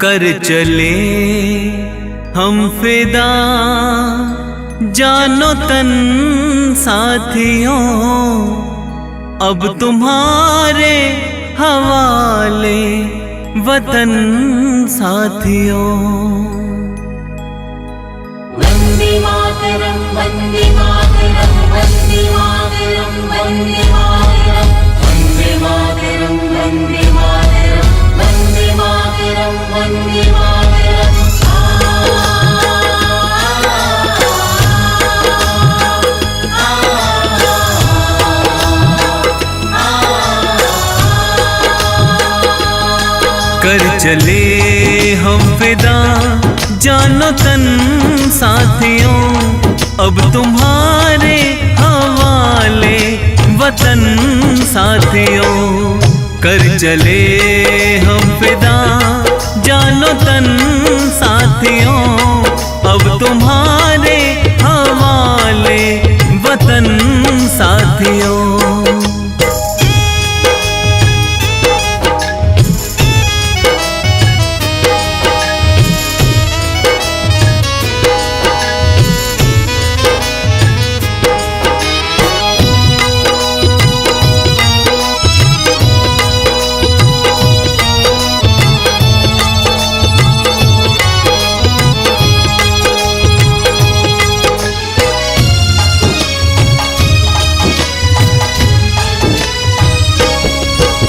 कर चले हम फिदा जानो तन साथियों, अब तुम्हारे हवाले वतन साथियों। वंदे मातरम वंदे मातरम वंदे मातरम वंदे मातरम वंदे मातरम वंदे मातरम वंदे मातरम वंदे मातरम। कर चले हम फिदा जानो तन साथियों, अब तुम्हारे हवाले वतन साथियों। कर चले हम फिदा जानो तन साथियों, अब तुम्हारे हवाले वतन साथियों।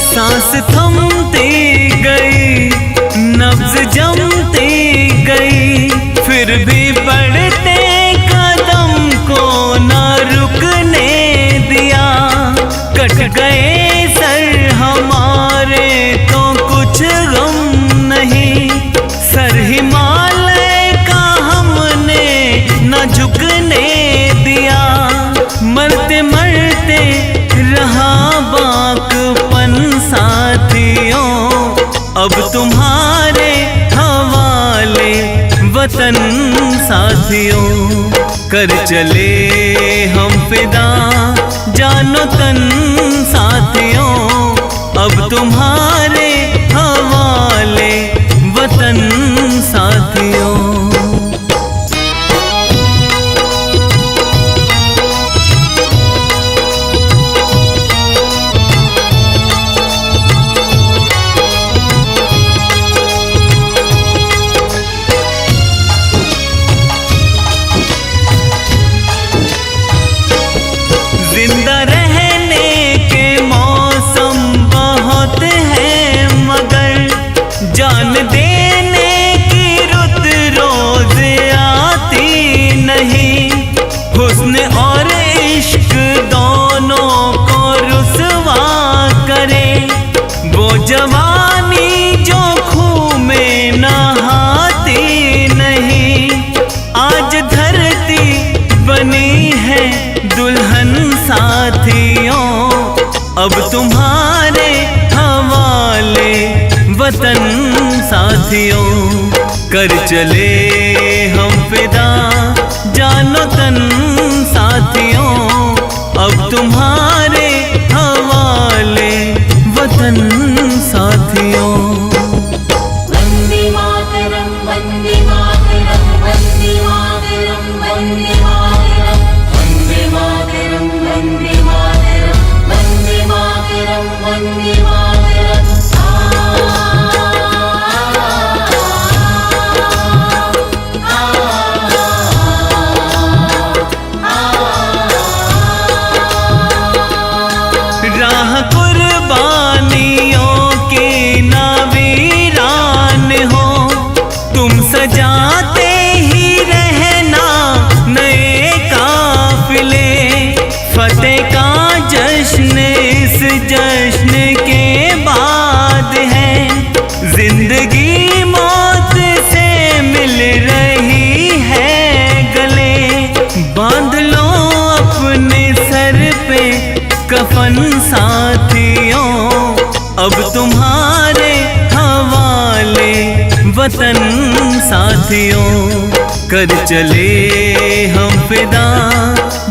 सांस थमती गई, नब्ज जमती गई, फिर भी बढ़ते कदम को न रुकने दिया। कट गए सर हमारे तो कुछ गम नहीं, सर हिमालय का हमने न झुकने दिया। मरते मरते रहा बाकपन साथियों, अब तुम्हारे हवाले वतन साथियों। कर चले हम फिदा जानो तन साथियों, अब तुम्हारे हवाले वतन साथियों। जिंदा रहने के मौसम बहुत हैं, मगर जान देने की रुत रोज आती नहीं। हुस्न और इश्क दोनों को रुसवा करे, वो जवानी जो खूह में नहाती नहीं। आज धरती बनी है दुल्हन साथियों, अब तुम्हारे हवाले वतन साथियों। कर चले हम फिदा जानो तन साथियों, अब तुम्हारे हवाले वतन साथियों। वंदे मातरम वंदे मातरम वंदे मातरम वंदे मातरम वंदे मातरम वंदे मातरम वंदे मातरम वंदे मातरम। राह कुर्बानियों की ना वीरान हो, तुम सजाते ही रहना नए काफिले। फतेह का जश्न इस जश्न के बाद है, जिंदगी मौत से मिल रही है गले। बांध लो अपने सर पे कफन साथियों, अब तुम्हारे हवाले वतन साथियों। कर चले हम फिदा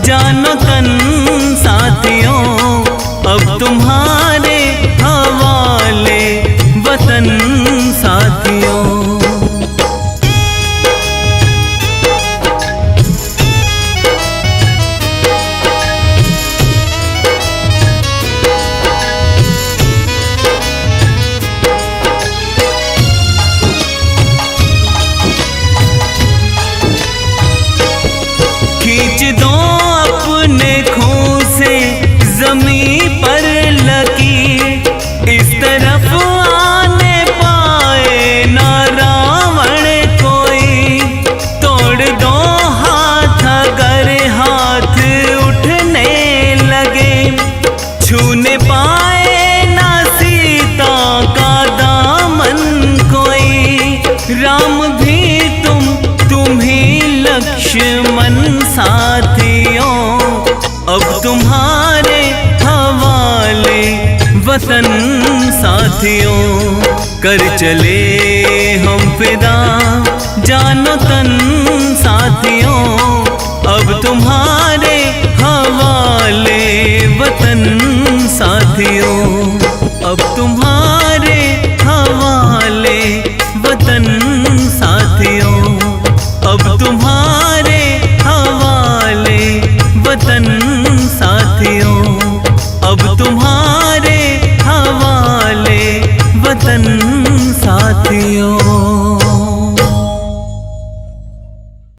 जानो तन साथियों, अब तुम्हारे हवाले वतन साथियों। कर चले हम फिदा जानो तन साथियों, अब तुम्हारे हवाले वतन साथियों, अब तुम्हारे हवाले वतन साथियों, अब तुम्हारे हवाले वतन साथियों, अब तुम्हारे